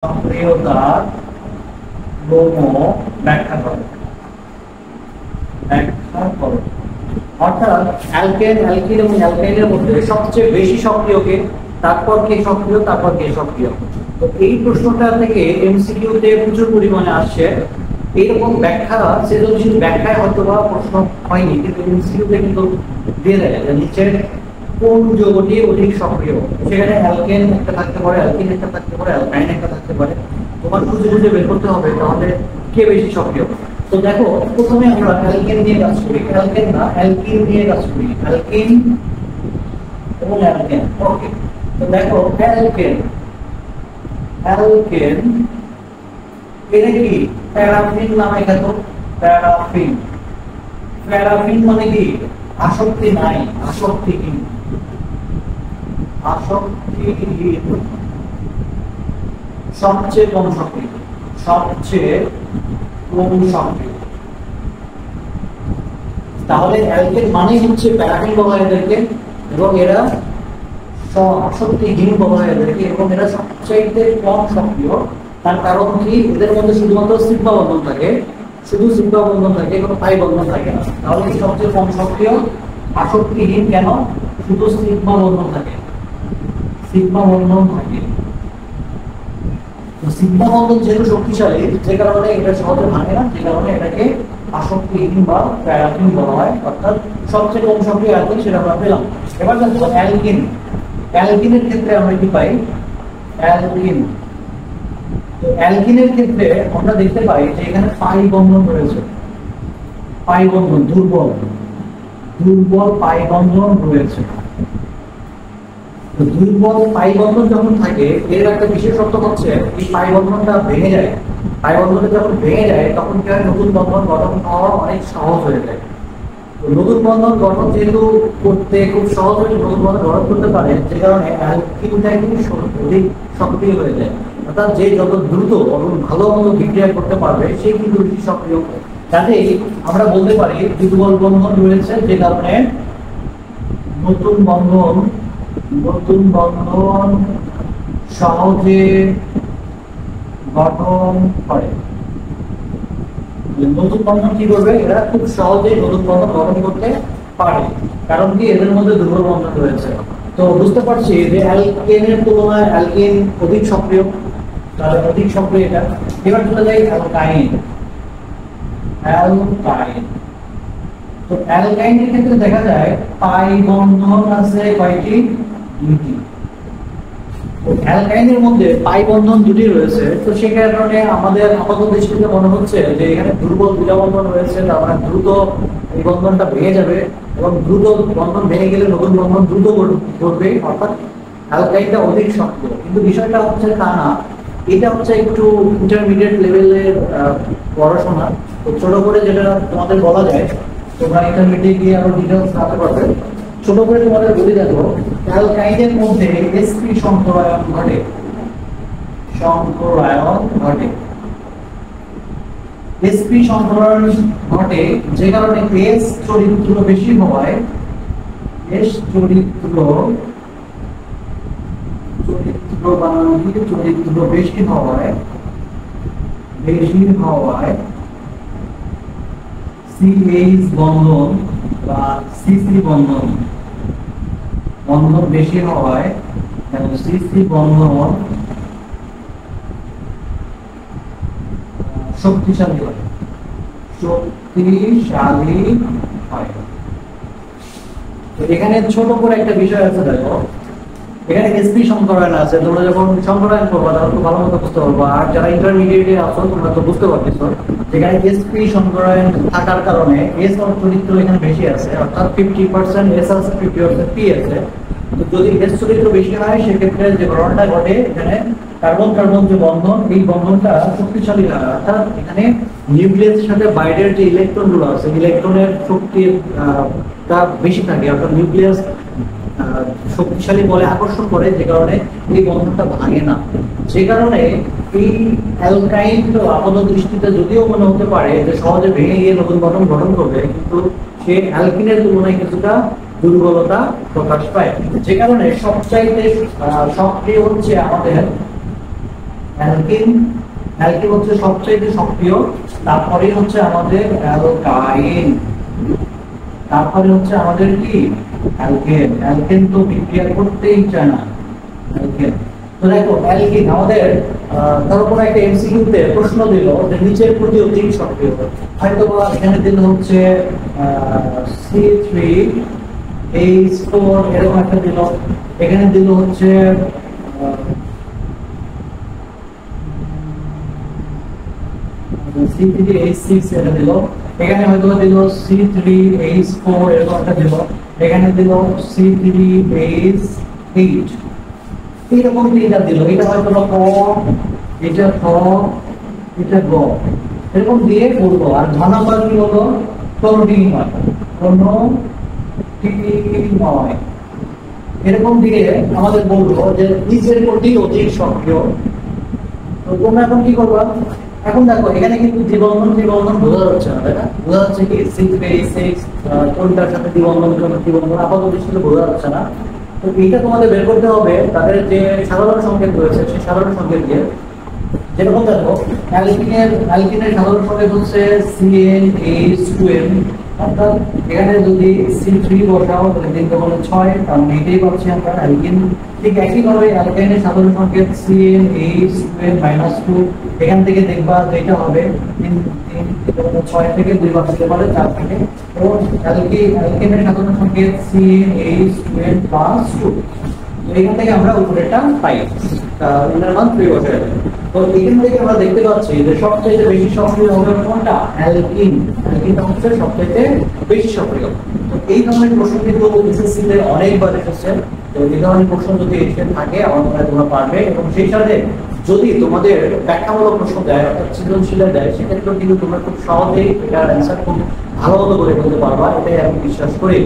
সক্রিয়তার ক্রম ব্যাখ্যা করো। অর্থাৎ অ্যালকেন, অ্যালকিন এবং অ্যালকাইনের মধ্যে সবচেয়ে বেশি সক্রিয় কে, তারপর কে সক্রিয়, তারপর কে সক্রিয়। তো এই প্রশ্নটা থেকে এমসিকিউ তে প্রচুর পরিমাণে আসছে। এইরকম ব্যাখ্যা, সৃজনশীল ব্যাখ্যায় হয়তো বা প্রশ্ন হয়নি, কিন্তু এমসিকিউ তে কিন্তু দিয়ে দেয় যে নিচে কোন যৌগটি অধিক সক্রিয়। সেখানে অ্যালকেন একটা থাকতে পারে, অ্যালকিন একটা থাকতে পারে, অ্যালকাইন একটা থাকতে পারে। তোমার খুঁজে খুঁজে বের করতে হবে তাহলে কে বেশি সক্রিয়। তো দেখো, প্রথমে আমরা অ্যালকেন নিয়ে কাজ করি, অ্যালকেন না অ্যালকিন নিয়ে কাজ করি, অ্যালকিন এবং অ্যালকেন। ওকে, তো দেখো অ্যালকেন, অ্যালকেন এটা কি প্যারাফিন নামে খ্যাত। প্যারাফিন, প্যারাফিন মানে কি আসক্তি নাই, আসক্তিহীন, আসক্তিহীন, সবচেয়ে কম সক্রিয়, সবচেয়ে কম সক্রিয়। তাহলে অ্যালকেন মানে হচ্ছে প্যারাফিন বলা হয় এদেরকে, এবং এরা আসক্তিহীন বলা হয় এদেরকে, এবং এরা সবচাইতে কম সক্রিয়। তার কারণ কি, এদের মধ্যে শুধুমাত্র সিগমা বন্ধন থাকে, শুধু সিগমা বন্ধন থাকে, কোনো পাই বন্ধন থাকে না। তাহলে সবচেয়ে কম সক্রিয়, আসক্তিহীন কেন, শুধু সিগমা বন্ধন থাকে, সিগমা বন্ধন থাকে। সিগমা বন্ধন যেহেতু শক্তিশালী, যে কারণে এটা সহজে ভাঙে না, যে কারণে এটাকে আসক্তিহীন বা প্যারাফিন বলা হয়। অর্থাৎ সবচেয়ে কম সক্রিয় অ্যালকিন, সেটা আমরা পেলাম। এবার দেখো অ্যালকিন, অ্যালকিনের ক্ষেত্রে আমরা কি পাই, অ্যালকিন। তো অ্যালকিনের ক্ষেত্রে আমরা দেখতে পাই যে এখানে পাই বন্ধন রয়েছে, পাই বন্ধন, দুর্বল, দুর্বল পাই বন্ধন রয়েছে। দুর্বল পাই বন্ধন যখন থাকে, এর একটা বিশেষত্ব হচ্ছে এই পাই বন্ধনটা ভেঙে যায়। পাই বন্ধনটা যখন ভেঙে যায় তখন কি হয়, নতুন বন্ধন গঠন হওয়া অনেক সহজ হয়ে যায়। নতুন বন্ধন গঠন যেহেতু করতে খুব সহজে নতুন বন্ধন গঠন করতে পারে, যে কারণে অ্যালকিনটা কিন্তু অধিক সক্রিয় হয়ে যায়। অর্থাৎ যে যত দ্রুত এবং ভালো মতো বিক্রিয়া করতে পারবে সেই কিন্তু বেশি সক্রিয়। কাজেই আমরা বলতে পারি দুর্বল বন্ধন রয়েছে, যে কারণে নতুন বন্ধন, নতুন বন্ধন সহজে গঠন করে। নতুন বন্ধন কি করবে, এরা খুব সহজেই নতুন বন্ধন গঠন করতে পারে, কারণ কি এদের মধ্যে দুর্বল বন্ধন রয়েছে। তো বুঝতে পারছি যে অ্যালকেনের তুলনায় অ্যালকিন অধিক সক্রিয়, তাহলে অধিক সক্রিয় এটা। এবার চলে যাই অ্যালকাইন, অ্যালকাইন। তো অ্যালকাইনের ক্ষেত্রে দেখা যায় পাই বন্ধন আছে কয়টি, দুইটি। অ্যালকাইনের মধ্যে পাই বন্ধন দুটি রয়েছে, তো সে কারণে আমাদের আপাত দৃষ্টিতে মনে হচ্ছে যে এখানে দুর্বল দুইটা বন্ধন রয়েছে, তার মানে দ্রুত এই বন্ধনটা ভেঙে যাবে, এবং দ্রুত বন্ধন ভেঙে গেলে নতুন বন্ধন দ্রুত ঘটবে, অর্থাৎ অ্যালকাইনটা অধিক সক্রিয়। কিন্তু বিষয়টা হচ্ছে তা না, এটা হচ্ছে একটু ইন্টারমিডিয়েট লেভেলের পড়াশোনা। তো ছোট করে যেটা তোমাদের বলা যায়, তোমরা ইন্টারমিডিয়েট গিয়ে আরো ডিটেলস জানতে পারবে। ছোট করে তোমাদের বলে দেখো, অ্যালকাইনের মধ্যে sp সংকরায়ন ঘটে, সংকরায়ন ঘটে, sp সংকরায়ন ঘটে, যে কারণে s চরিত্র বেশি হওয়ায়, s চরিত্র, চরিত্র বানানোর চরিত্র বেশি হওয়ায়, বেশি হওয়ায় CH বন্ধন বা CC বন্ধন, বন্ধন বেশি হওয়ায় CC বন্ধন শক্তিশালী হয়, শক্তিশালী হয়। তো এখানে ছোট করে একটা বিষয় আছে, দেখো এখানে sp সংকরায়ন আছে। তোমরা যখন সংকরায়ন করবা তখন খুব ভালো মতো বুঝতে পারবা। আর যারা ইন্টারমিডিয়েটে আছো তোমরা তো বুঝতে পারতেছো, যেখানে sp সংকরায়ন থাকার কারণে s এর চরিত্র এখানে বেশি আছে, অর্থাৎ 50% s আছে, 50% p আছে। তো যদি s চরিত্র বেশি হয়, সেক্ষেত্রে যে ঘটনাটা ঘটে, এখানে কার্বন কার্বন যে বন্ধন, এই বন্ধনটা শক্তিশালী হয়। অর্থাৎ এখানে নিউক্লিয়াসের সাথে বাইরের যে ইলেকট্রনগুলো আছে, ইলেকট্রনের শক্তিটা বেশি থাকে, অর্থাৎ নিউক্লিয়াস শক্তিশালী বলে আকর্ষণ করে, যে কারণে এই বন্ধনটা ভাঙে না। যে কারণে এই অ্যালকাইন তো আপাত দৃষ্টিতে যদিও মনে হতে পারে যে সহজে ভেঙে গিয়ে নতুন বন্ধন গঠন করবে, কিন্তু সে অ্যালকিনের তুলনায় কিছুটা দুর্বলতা প্রকাশ পায়। যে কারণে সবচাইতে সক্রিয় হচ্ছে আমাদের অ্যালকিন, অ্যালকিন হচ্ছে সবচেয়ে সক্রিয়, তারপরে হচ্ছে আমাদের অ্যালকাইন, তারপরে হচ্ছে আমাদের কি অ্যালকেন। অ্যালকেন তো বিক্রিয়া করতেই চায় না অ্যালকেন। তো দেখো অ্যালকিন আমাদের ধরো কোনো একটা এমসিকিউ তে প্রশ্ন দিল যে নিচের প্রতি অধিক সক্রিয়, হয়তো এখানে দিল হচ্ছে C3H4 এরকম একটা দিল, এখানে দিল হচ্ছে C3H6 এটা দিল, এখানে হয়তো দিল C3H4 এরকম একটা দিল, এখানে দিল C3H8 এইরকম তিনটা দিল। এটা হয়তো ক, এটা খ, এটা গ, এরকম দিয়ে বলবো। আর ঘ নাম্বার কি হলো? কোনটি নয়, এরকম দিয়ে আমাদের বলবো যে নিচের কোনটি অধিক সক্রিয়। তো তোমরা এখন কি করবা? এখন দেখো এখানে কিন্তু দ্বিবন্ধন বোঝা যাচ্ছে না, তাই না? বোঝা যাচ্ছে কি C3H6 কোনটার সাথে দ্বিবন্ধন আপাতত দৃষ্টিতে বোঝা যাচ্ছে না। তো এইটা তোমাদের বের করতে হবে তাদের যে সাধারণ সংকেত রয়েছে সেই সাধারণ সংকেত দিয়ে। যেরকম দেখো অ্যালকিনের সাধারণ সংকেত হচ্ছে CnH2n, অর্থাৎ এখানে যদি C3 বসাও তাহলে 3 × 6, কারণ এটাই পাচ্ছি আমরা অ্যালকিন। ঠিক একইভাবে অ্যালকাইনের সাধারণ সংকেত CnH2n-2, এখান থেকে দেখবা যে এটা হবে 3 × 6 থেকে 2 বার দিতে পারে 4 থেকে, এবং অ্যালকিনের সাধারণ সংকেত CnH2n+2। এখান থেকে আমরা উপরেরটা পাই, এর মান 3 বসে যাবে। তো এখান থেকে আমরা দেখতে পাচ্ছি যে সবচেয়ে বেশি সক্রিয় হবে কোনটা? অ্যালকিন। অ্যালকিনটা হচ্ছে সবচেয়ে বেশি সক্রিয়। তো এই ধরনের প্রশ্ন কিন্তু এসএসসি তে অনেকবার এসেছে। তো এই ধরনের প্রশ্ন যদি এসে থাকে আমার মনে হয় তোমরা পারবে, এবং সেই সাথে যদি তোমাদের ব্যাখ্যামূলক প্রশ্ন দেয় অর্থাৎ সৃজনশীল দেয় সেক্ষেত্রেও কিন্তু তোমরা খুব সহজেই এটার অ্যান্সার খুব ভালো মতো করে বলতে পারবা, এটাই আমি বিশ্বাস করি।